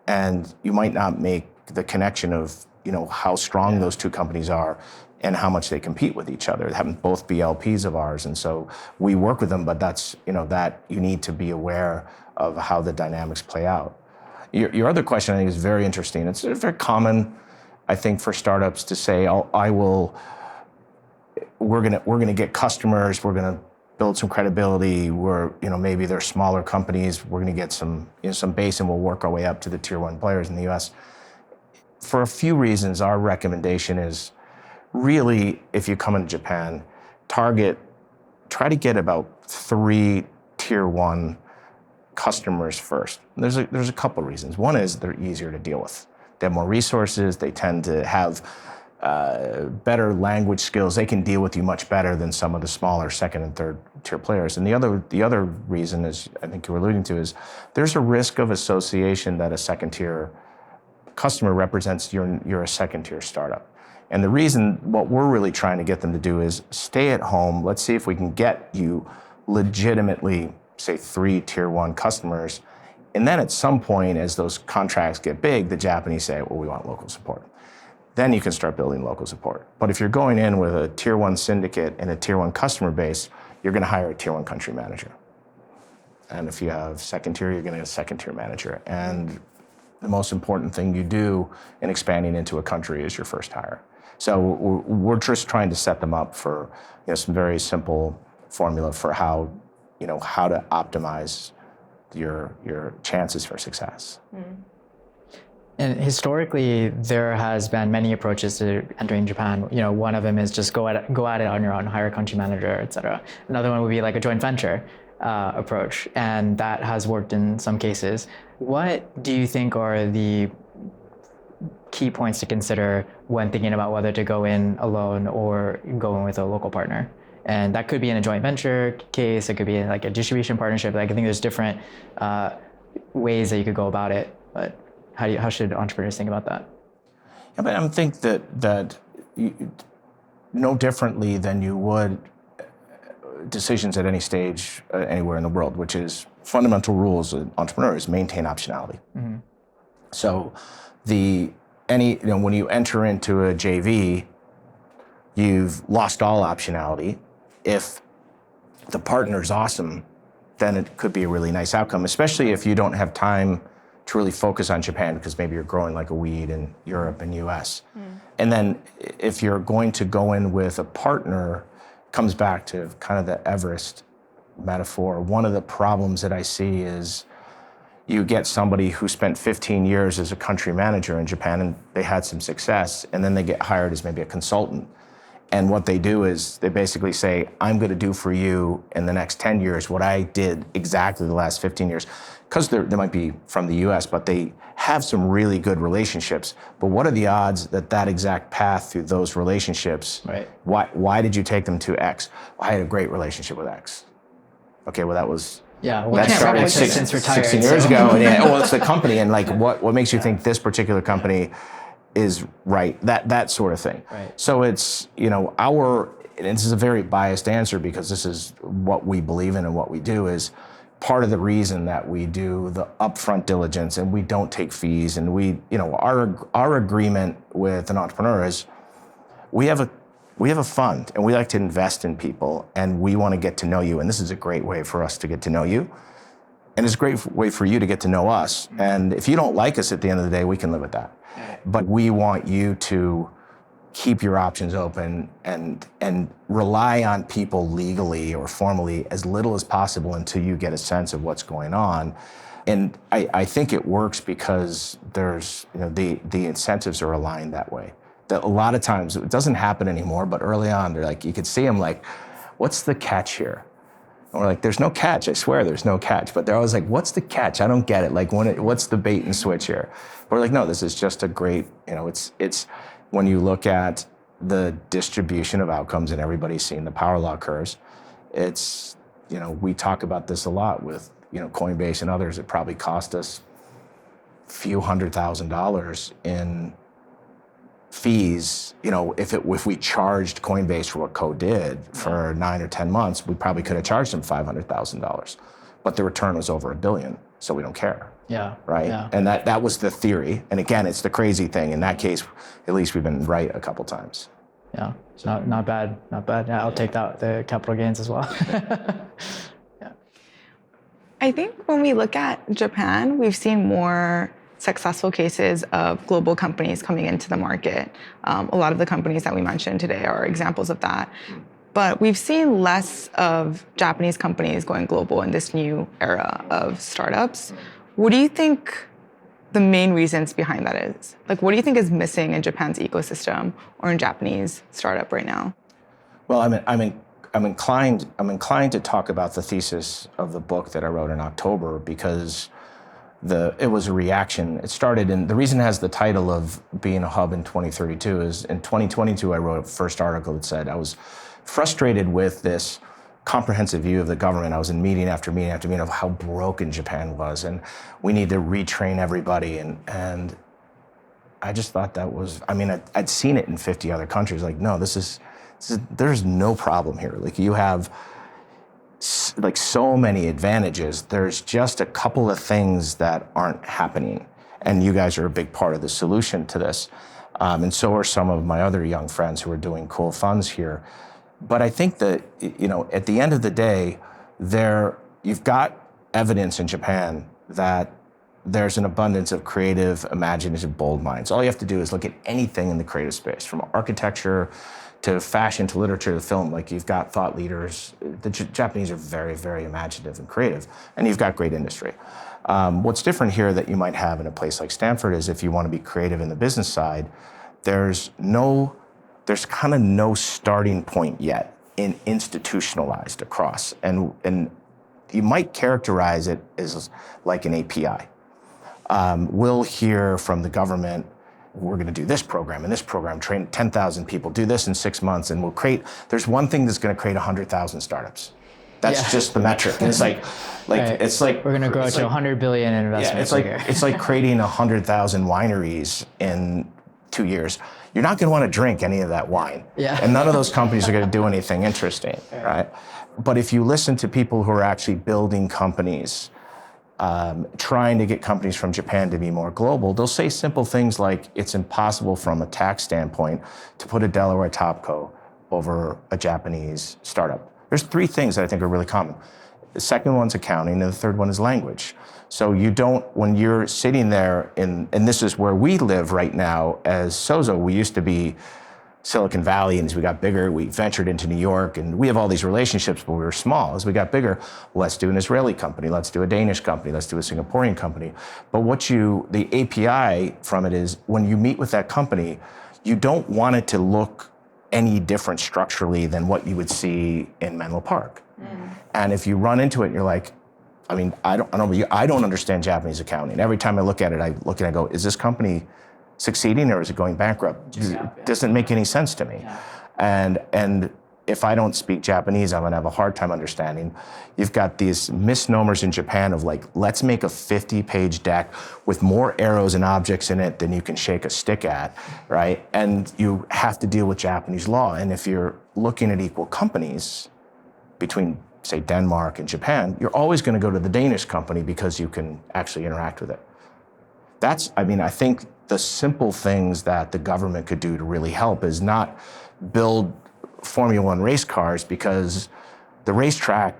A: and you might not make the connection of, how strong those two companies are and how much they compete with each other. They happen both be LPs of ours. And so we work with them, but that's, that you need to be aware of how the dynamics play out. Your other question, I think, is very interesting. It's very common, I think, for startups to say, we're gonna get customers, we're gonna build some credibility, maybe they're smaller companies, we're gonna get some base and we'll work our way up to the tier one players in the US. For a few reasons, our recommendation is really, if you come into Japan, try to get about 3 tier one customers first. There's a couple of reasons. One is they're easier to deal with. They have more resources, they tend to have better language skills. They can deal with you much better than some of the smaller second and third tier players. And the other reason is, I think you were alluding to, is there's a risk of association that a second tier customer represents you're a second tier startup. And the reason, what we're really trying to get them to do is stay at home. Let's see if we can get you legitimately, say, 3 tier one customers. And then at some point, as those contracts get big, the Japanese say, well, we want local support. Then you can start building local support. But if you're going in with a tier one syndicate and a tier one customer base, you're gonna hire a tier one country manager. And if you have second tier, you're gonna get a second tier manager. And the most important thing you do in expanding into a country is your first hire. So we're just trying to set them up for some very simple formula for how to optimize your chances for success.
B: Mm.
C: And historically, there has been many approaches to entering Japan. One of them is just go at it on your own, hire a country manager, et cetera. Another one would be like a joint venture approach, and that has worked in some cases. What do you think are the key points to consider when thinking about whether to go in alone or go in with a local partner? And that could be in a joint venture case, it could be in like a distribution partnership. Like, I think there's different ways that you could go about it, but how should entrepreneurs think about that?
A: Yeah, but I think that no differently than you would decisions at any stage anywhere in the world, which is fundamental rules of entrepreneurs: maintain optionality. Mm-hmm. So when you enter into a JV, you've lost all optionality. If the partner's awesome, then it could be a really nice outcome, especially if you don't have time to really focus on Japan because maybe you're growing like a weed in Europe and US. Mm. And then if you're going to go in with a partner, comes back to kind of the Everest metaphor. One of the problems that I see is you get somebody who spent 15 years as a country manager in Japan and they had some success, and then they get hired as maybe a consultant. And what they do is they basically say, I'm going to do for you in the next 10 years what I did exactly the last 15 years. Because they might be from the US, but they have some really good relationships. But what are the odds that exact path through those relationships,
C: right?
A: Why did you take them to X? Well, I had a great relationship with X. Okay, well, that was...
C: Yeah, well,
A: that started 16 years ago. And it's the company, and like what makes you think this particular company is right? That sort of thing.
C: Right.
A: So it's, and this is a very biased answer because this is what we believe in and what we do, is part of the reason that we do the upfront diligence and we don't take fees, and our agreement with an entrepreneur is we have a fund and we like to invest in people and we want to get to know you, and this is a great way for us to get to know you, and it's a great way for you to get to know us. And if you don't like us at the end of the day, we can live with that. But we want you to keep your options open and rely on people legally or formally as little as possible until you get a sense of what's going on. And I think it works because there's, the incentives are aligned that way. That a lot of times, it doesn't happen anymore, but early on, they're like, you could see them like, what's the catch here? And we're like, there's no catch, I swear there's no catch. But they're always like, what's the catch? I don't get it. Like, what's the bait and switch here? But we're like, no, this is just a great, it's when you look at the distribution of outcomes, and everybody's seen the power law curves, it's, we talk about this a lot with, Coinbase and others. It probably cost us a few $100,000 in fees, if we charged Coinbase for what Ko did for 9 or 10 months, we probably could have charged them $500,000, but the return was over $1 billion, so we don't care.
C: Yeah.
A: Right.
C: Yeah.
A: And that was the theory. And again, it's the crazy thing. In that case, at least we've been right a couple times.
C: Yeah. Not bad. Not bad. Yeah, I'll take that, the capital gains as well. Yeah.
B: I think when we look at Japan, we've seen more successful cases of global companies coming into the market. A lot of the companies that we mentioned today are examples of that. But we've seen less of Japanese companies going global in this new era of startups. What do you think the main reasons behind that is? Like, what do you think is missing in Japan's ecosystem or in Japanese startup right now?
A: Well, I'm inclined to talk about the thesis of the book that I wrote in October because it was a reaction. It started the reason it has the title of being a hub in 2032 is in 2022 I wrote a first article that said I was frustrated with this comprehensive view of the government. I was in meeting after meeting after meeting of how broken Japan was, and we need to retrain everybody. And I just thought that was, I'd seen it in 50 other countries. Like, no, there's no problem here. Like, you have like so many advantages. There's just a couple of things that aren't happening, and you guys are a big part of the solution to this. And so are some of my other young friends who are doing cool funds here. But I think that, at the end of the day, you've got evidence in Japan that there's an abundance of creative, imaginative, bold minds. All you have to do is look at anything in the creative space, from architecture to fashion to literature to film. Like, you've got thought leaders. The Japanese are very, very imaginative and creative, and you've got great industry. What's different here that you might have in a place like Stanford is if you want to be creative in the business side, there's kind of no starting point yet in institutionalized across. And you might characterize it as like an API. We'll hear from the government, we're going to do this program and this program, train 10,000 people, do this in 6 months, and there's one thing that's going to create 100,000 startups. That's just the metric. And it's like
C: right.
A: It's like
C: we're going to grow to 100 billion in investment.
A: Yeah, it's like creating 100,000 wineries in 2 years. You're not going to want to drink any of that wine.
C: Yeah.
A: And none of those companies are going to do anything interesting, right? But if you listen to people who are actually building companies, trying to get companies from Japan to be more global, they'll say simple things like, it's impossible from a tax standpoint to put a Delaware topco over a Japanese startup. There's 3 things that I think are really common. The second one's accounting, and the third one is language. So when you're sitting there and this is where we live right now as Sozo, we used to be Silicon Valley, and as we got bigger, we ventured into New York, and we have all these relationships, but we were small. As we got bigger, let's do an Israeli company, let's do a Danish company, let's do a Singaporean company. But the API from it is, when you meet with that company, you don't want it to look any different structurally than what you would see in Menlo Park. And if you run into it, you're like, I don't understand Japanese accounting. Every time I look at it, I go, is this company succeeding or is it going bankrupt? It doesn't make any sense to me. Yeah. And if I don't speak Japanese, I'm gonna have a hard time understanding. You've got these misnomers in Japan of like, let's make a 50-page deck with more arrows and objects in it than you can shake a stick at, right? And you have to deal with Japanese law. And if you're looking at equal companies between, say, Denmark and Japan, you're always gonna go to the Danish company because you can actually interact with it. I think the simple things that the government could do to really help is not build Formula One race cars, because the racetrack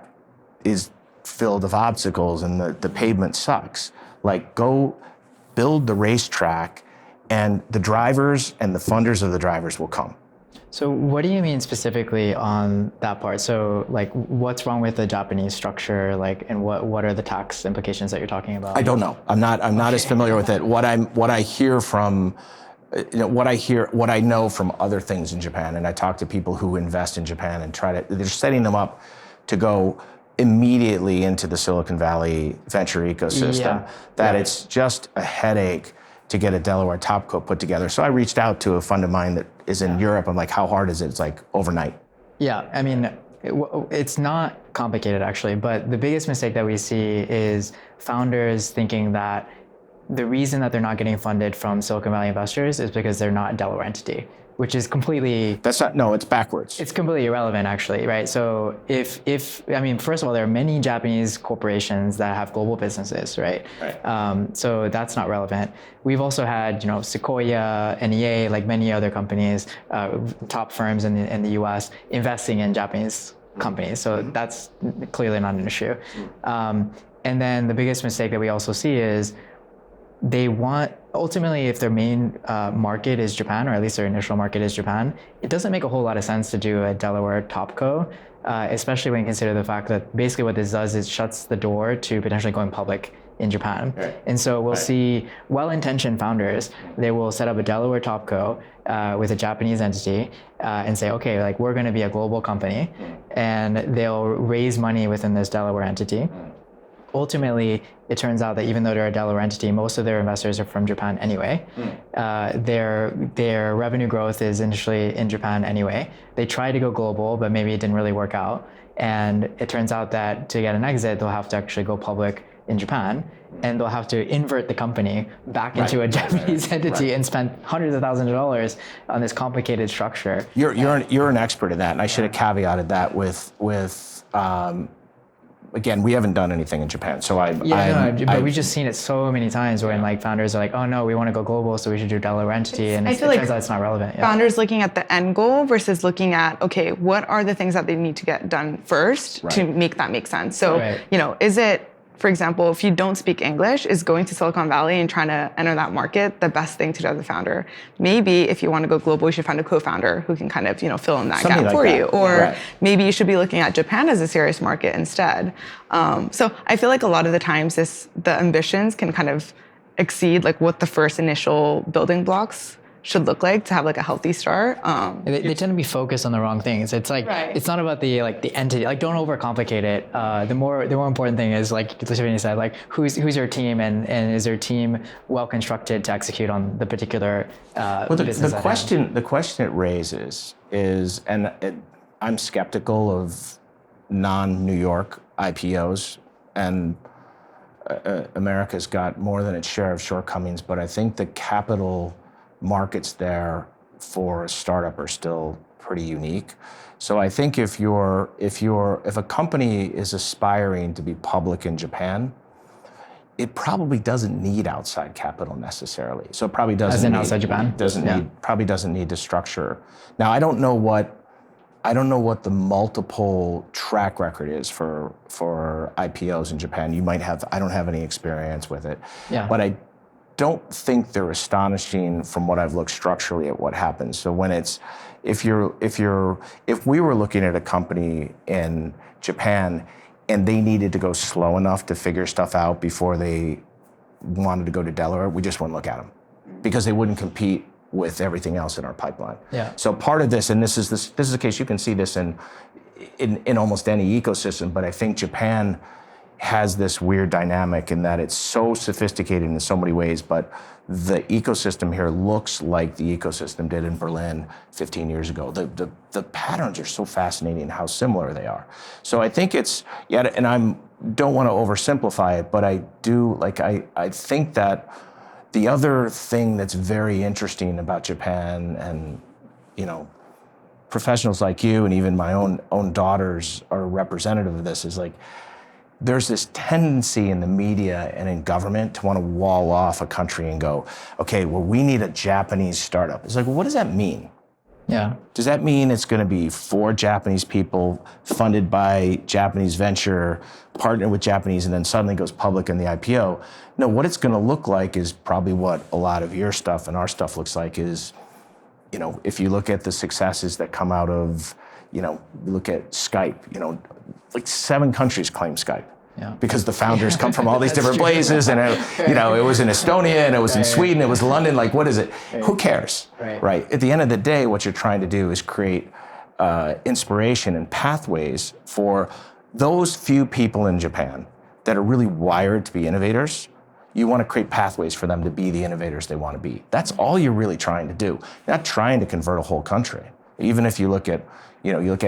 A: is filled with obstacles and the pavement sucks. Like, go build the racetrack, and the drivers and the funders of the drivers will come.
C: So what do you mean specifically on that part? So like, what's wrong with the Japanese structure? Like, and what are the tax implications that you're talking about?
A: I don't know. I'm not as familiar with it. What I hear from, what I know from other things in Japan, and I talk to people who invest in Japan and they're setting them up to go immediately into the Silicon Valley venture ecosystem, it's just a headache to get a Delaware topco put together. So I reached out to a fund of mine that is in Europe. I'm like, how hard is it? It's like overnight.
C: Yeah, it's not complicated actually, but the biggest mistake that we see is founders thinking that the reason that they're not getting funded from Silicon Valley investors is because they're not a Delaware entity, which is completely
A: it's backwards.
C: it's completely irrelevant, actually, right? So if I mean, first of all, there are many Japanese corporations that have global businesses, right? So that's not relevant. We've also had, Sequoia, NEA, like many other companies, top firms in the U.S. investing in Japanese companies. So that's clearly not an issue. And then the biggest mistake that we also see is they want, ultimately, if their main market is Japan, or at least their initial market is Japan, it doesn't make a whole lot of sense to do a Delaware topco, especially when you consider the fact that basically what this does is shuts the door to potentially going public in Japan. And so we'll see well-intentioned founders, they will set up a Delaware topco with a Japanese entity and say, okay, like we're going to be a global company, and they'll raise money within this Delaware entity. Ultimately, it turns out that even though they're a Delaware entity, most of their investors are from Japan anyway. Their revenue growth is initially in Japan anyway. They tried to go global, but maybe it didn't really work out. And it turns out that to get an exit, they'll have to actually go public in Japan, and they'll have to invert the company back into a Japanese entity and spend hundreds of thousands of dollars on this complicated structure.
A: You're an expert in that, and I should have caveated that with again, we haven't done anything in Japan, so
C: but we've just seen it so many times when like founders are like, oh no, we want to go global, so we should do Delaware entity, and it turns out it's not relevant.
B: Founders looking at the end goal versus looking at, okay, what are the things that they need to get done first to make that make sense? So, is it, for example, if you don't speak English, is going to Silicon Valley and trying to enter that market the best thing to do as a founder? Maybe if you want to go global, you should find a co-founder who can kind of, fill in that gap for you. Or maybe you should be looking at Japan as a serious market instead. So I feel like a lot of the times the ambitions can kind of exceed like what the first initial building blocks should look like to have like a healthy start.
C: They tend to be focused on the wrong things. It's like it's not about the entity. Like, don't overcomplicate it. The more important thing is, like Tiffany said, like who's your team, and is their team well constructed to execute on the particular business.
A: The question it raises is, I'm skeptical of non-New York IPOs, and America's got more than its share of shortcomings, but I think the capital markets there for a startup are still pretty unique. So I think if a company is aspiring to be public in Japan, it probably doesn't need outside capital necessarily. So it probably doesn't.
C: As in outside Japan?
A: Probably doesn't need to structure. Now I don't know what the multiple track record is for IPOs in Japan. You might have. I don't have any experience with it. But I don't think they're astonishing from what I've looked structurally at what happens. So when if we were looking at a company in Japan and they needed to go slow enough to figure stuff out before they wanted to go to Delaware, we just wouldn't look at them because they wouldn't compete with everything else in our pipeline. So part of this, and this is the case, you can see this in almost any ecosystem, but I think Japan has this weird dynamic in that it's so sophisticated in so many ways, but the ecosystem here looks like the ecosystem did in Berlin 15 years ago. The patterns are so fascinating how similar they are. So I think it's, and I don't want to oversimplify it, but I do, I think that the other thing that's very interesting about Japan, and professionals like you and even my own daughters are representative of this, is like, there's this tendency in the media and in government to want to wall off a country and go, okay, well, we need a Japanese startup. It's like, well, what does that mean? Does that mean it's going to be 4 Japanese people funded by Japanese venture, partnered with Japanese, and then suddenly goes public in the IPO? No, what it's going to look like is probably what a lot of your stuff and our stuff looks like is, if you look at the successes that come out of, look at Skype, like 7 countries claim Skype. Because the founders come from all these different places, and it was in Estonia, and it was in Sweden, it was London. Like, what is it? Who cares, right? At the end of the day, what you're trying to do is create inspiration and pathways for those few people in Japan that are really wired to be innovators. You want to create pathways for them to be the innovators they want to be. That's all you're really trying to do. You're not trying to convert a whole country. Even if you look at,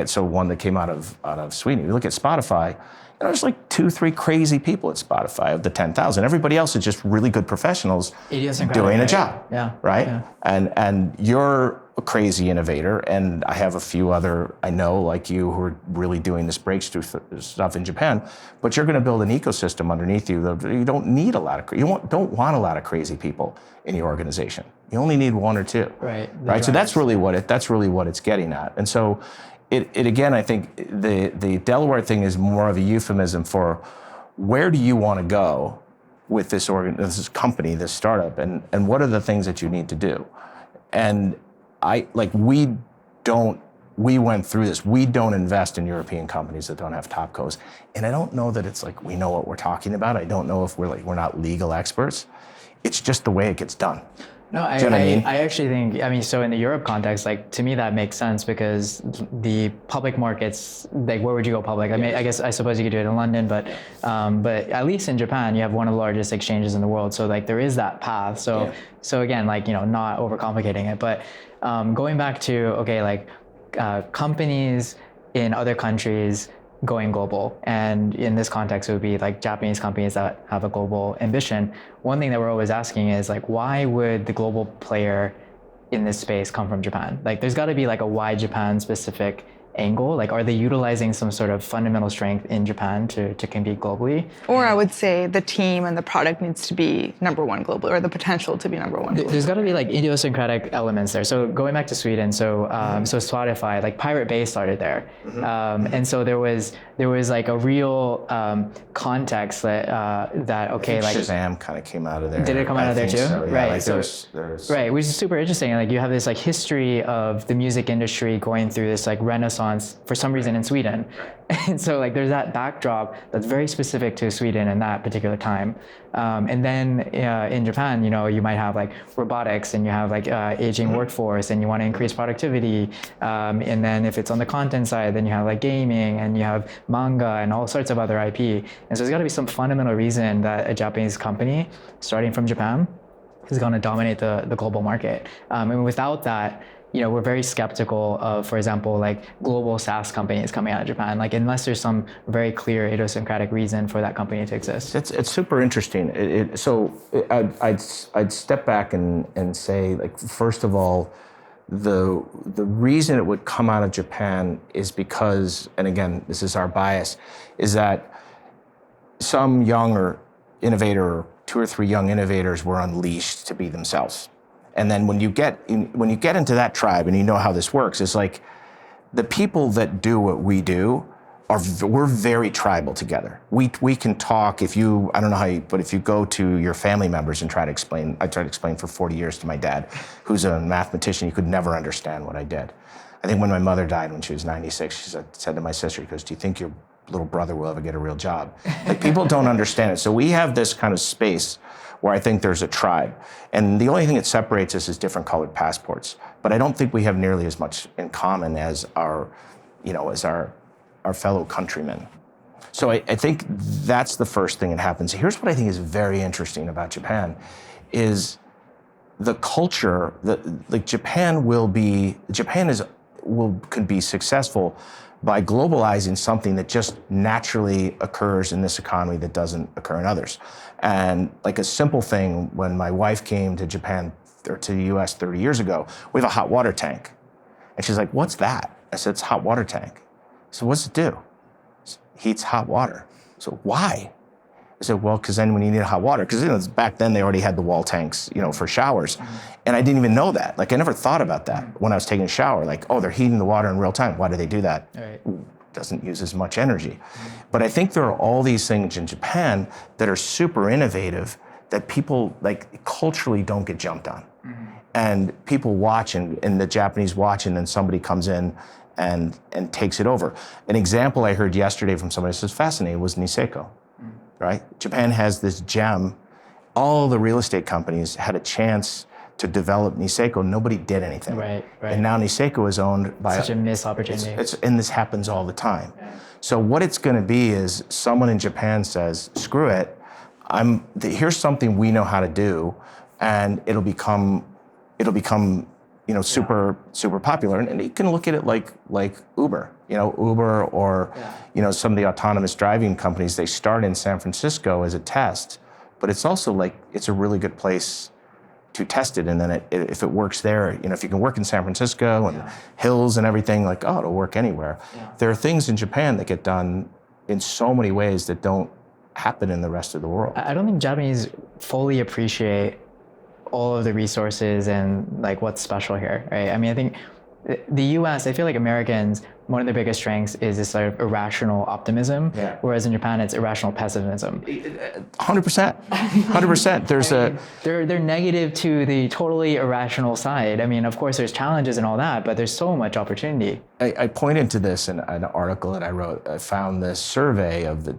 A: so one that came out of Sweden, you look at Spotify, there's like 2-3 crazy people at Spotify of the 10,000. Everybody else is just really good professionals doing a job, right?
C: Yeah.
A: And you're a crazy innovator, and I have a few other, I know, like you, who are really doing this breakthrough stuff in Japan, but you're going to build an ecosystem underneath you. You don't need don't want a lot of crazy people in your organization. You only need 1 or 2.
C: Right.
A: So that's really what it's getting at. And so it again, I think the Delaware thing is more of a euphemism for where do you want to go with this company, this startup, and what are the things that you need to do? And we went through this. We don't invest in European companies that don't have topcos. And I don't know that it's like we know what we're talking about. I don't know if we're not legal experts. It's just the way it gets done.
C: No, I actually think, so in the Europe context, to me that makes sense because the public markets, where would you go public? I suppose you could do it in London, but at least in Japan, you have one of the largest exchanges in the world. So there is that path. So again, not overcomplicating it, but going back to, companies in other countries going global. And in this context, it would be Japanese companies that have a global ambition. One thing that we're always asking is why would the global player in this space come from Japan? There's got to be a why Japan specific angle. Are they utilizing some sort of fundamental strength in Japan to compete globally?
B: Or I would say the team and the product needs to be number one globally, or the potential to be number one globally.
C: There's got to be idiosyncratic elements there. So going back to Sweden, so Spotify, Pirate Bay started there, and so there was a real context that
A: Shazam kind of came out of there.
C: Did it come out of there too?
A: So, yeah,
C: right.
A: There's
C: right, which is super interesting. You have this history of the music industry going through this renaissance for some reason in Sweden. And so there's that backdrop that's very specific to Sweden in that particular time. And then in Japan, you might have robotics, and you have aging workforce, and you want to increase productivity. And then if it's on the content side, then you have gaming, and you have manga and all sorts of other IP. And so there's got to be some fundamental reason that a Japanese company starting from Japan is going to dominate the global market. And without that, we're very skeptical of, for example, global SaaS companies coming out of Japan, unless there's some very clear idiosyncratic reason for that company to exist.
A: It's super interesting. I'd step back and say, first of all, the reason it would come out of Japan is because, and again, this is our bias, is that some younger innovator, or 2 or 3 young innovators, were unleashed to be themselves. And then when you get into that tribe and you know how this works, it's the people that do what we do we're very tribal together. We can talk I don't know how but if you go to your family members and I tried to explain for 40 years to my dad, who's a mathematician, he could never understand what I did. I think when my mother died when she was 96, she said to my sister, she goes, "Do you think your little brother will ever get a real job?" People don't understand it. So we have this kind of space where I think there's a tribe. And the only thing that separates us is different colored passports. But I don't think we have nearly as much in common as our fellow countrymen. So I think that's the first thing that happens. Here's what I think is very interesting about Japan is the culture. Japan could be successful by globalizing something that just naturally occurs in this economy that doesn't occur in others. And a simple thing, when my wife came to Japan or to the US 30 years ago, we have a hot water tank. And she's like, "What's that?" I said, "It's a hot water tank." So "What's it do?" It heats hot water. So "Why?" I said, "Well, because then when you need hot water," because back then they already had the wall tanks, for showers. And I didn't even know that. I never thought about that when I was taking a shower. They're heating the water in real time. Why do they do that?
C: Right.
A: Doesn't use as much energy. But I think there are all these things in Japan that are super innovative that people culturally don't get jumped on. And people watch and the Japanese watch, and then somebody comes in and takes it over. An example I heard yesterday from somebody that was fascinating was Niseko, right? Japan has this gem. All the real estate companies had a chance to develop Niseko. Nobody did anything.
C: Right.
A: And now Niseko is owned by
C: such a missed opportunity.
A: And this happens all the time. Yeah. So what it's going to be is someone in Japan says, "Screw it. Here's something we know how to do, and it'll become super popular. And you can look at it like Uber, Uber or, some of the autonomous driving companies, they start in San Francisco as a test, but it's also like, it's a really good place to test it. And then if it works there, if you can work in San Francisco and hills and everything, like, oh, it'll work anywhere. Yeah. There are things in Japan that get done in so many ways that don't happen in the rest of the world.
C: I don't think Japanese fully appreciate all of the resources and like what's special here, right? I mean, I think the US, I feel like Americans, one of their biggest strengths is this sort of irrational optimism, whereas in Japan it's irrational pessimism.
A: 100%.
C: They're negative to the totally irrational side. I mean, of course there's challenges and all that, but there's so much opportunity.
A: I pointed to this in an article that I wrote. I found this survey of the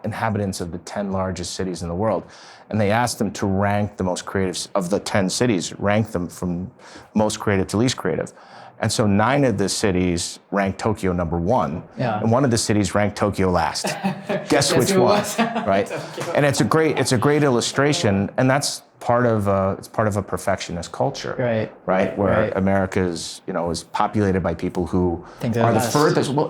A: inhabitants of the 10 largest cities in the world, and they asked them to rank the most creative of the 10 cities, rank them from most creative to least creative. And so 9 of the cities ranked Tokyo number 1, and 1 of the cities ranked Tokyo last. Guess which one, right? And it's a great illustration, and that's part of a perfectionist culture, right? Where America is populated by people who are the furthest. Well,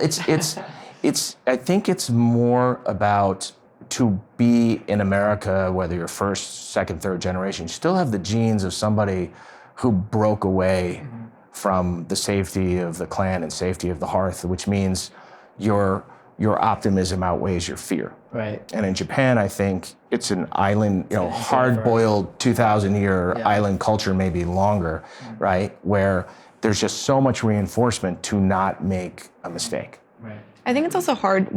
A: I think it's more about, to be in America, whether you're first, second, third generation, you still have the genes of somebody who broke away from the safety of the clan and safety of the hearth, which means your optimism outweighs your fear.
C: Right.
A: And in Japan, I think it's an island, hard-boiled 2,000-year island culture, maybe longer, right? Where there's just so much reinforcement to not make a mistake.
B: Right. I think it's also hard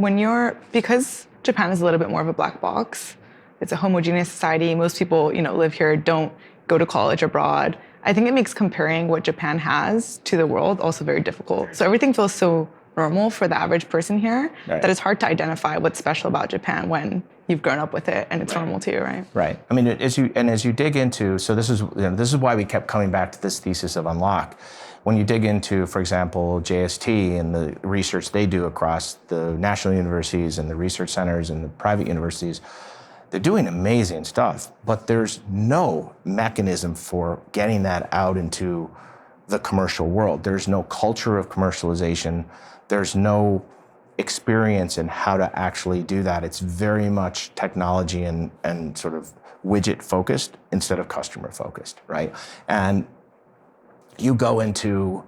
B: because Japan is a little bit more of a black box. It's a homogeneous society. Most people, live here, don't go to college abroad. I think it makes comparing what Japan has to the world also very difficult. So everything feels so normal for the average person here that it's hard to identify what's special about Japan when you've grown up with it and it's normal to you, right?
A: Right. I mean, as you dig into, so this is why we kept coming back to this thesis of unlock. When you dig into, for example, JST and the research they do across the national universities and the research centers and the private universities, they're doing amazing stuff, but there's no mechanism for getting that out into the commercial world. There's no culture of commercialization. There's no experience in how to actually do that. It's very much technology and sort of widget focused instead of customer focused, right? And you go into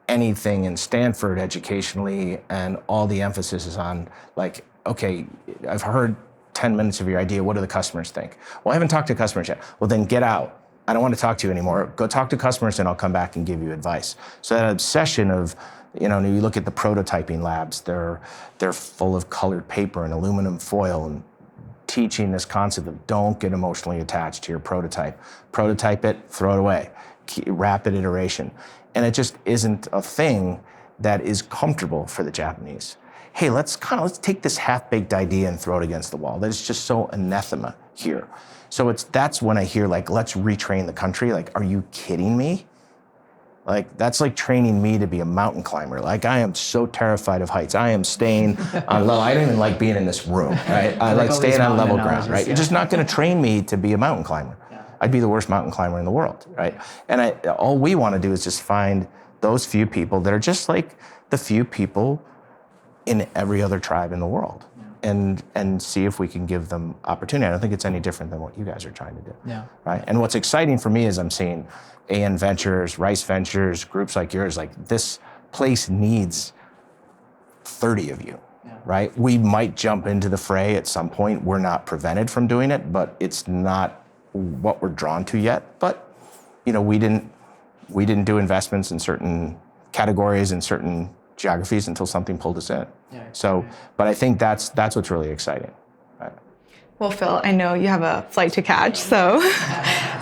A: anything in Stanford educationally, and all the emphasis is on like, okay, I've heard 10 minutes of your idea. What do the customers think? Well, I haven't talked to customers yet. Well, then get out. I don't want to talk to you anymore. Go talk to customers and I'll come back and give you advice. So that obsession of, you look at the prototyping labs, they're full of colored paper and aluminum foil, and teaching this concept of don't get emotionally attached to your prototype. Prototype it, throw it away. Rapid iteration. And it just isn't a thing that is comfortable for the Japanese. Hey, let's take this half-baked idea and throw it against the wall. That is just so anathema here. So that's when I hear like, let's retrain the country. Like, are you kidding me? Like, that's like training me to be a mountain climber. Like, I am so terrified of heights. I am staying on level. I don't even like being in this room, right? I like staying on level ground, right? You're just not going to train me to be a mountain climber. I'd be the worst mountain climber in the world, right? And all we want to do is just find those few people that are just like the few people in every other tribe in the world, and see if we can give them opportunity. I don't think it's any different than what you guys are trying to do, right? And what's exciting for me is I'm seeing AN Ventures, Rice Ventures, groups like yours. Like, this place needs 30 of you, right? We might jump into the fray at some point. We're not prevented from doing it, but it's not what we're drawn to yet. But we didn't do investments in certain categories and certain geographies until something pulled us in. But I think that's what's really exciting. Right?
B: Well, Phil, I know you have a flight to catch, so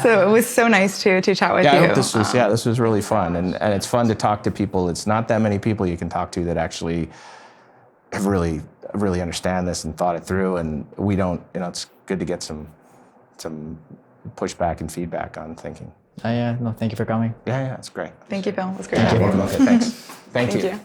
B: it was so nice to chat with you.
A: I hope this was really fun, and it's fun to talk to people. It's not that many people you can talk to that actually have really understand this and thought it through, and we don't. It's good to get some pushback and feedback on thinking.
C: No, thank you for coming.
A: Yeah, it's great.
B: Thank you, Phil. It was great.
A: Thank you. Okay, thanks. Thank you.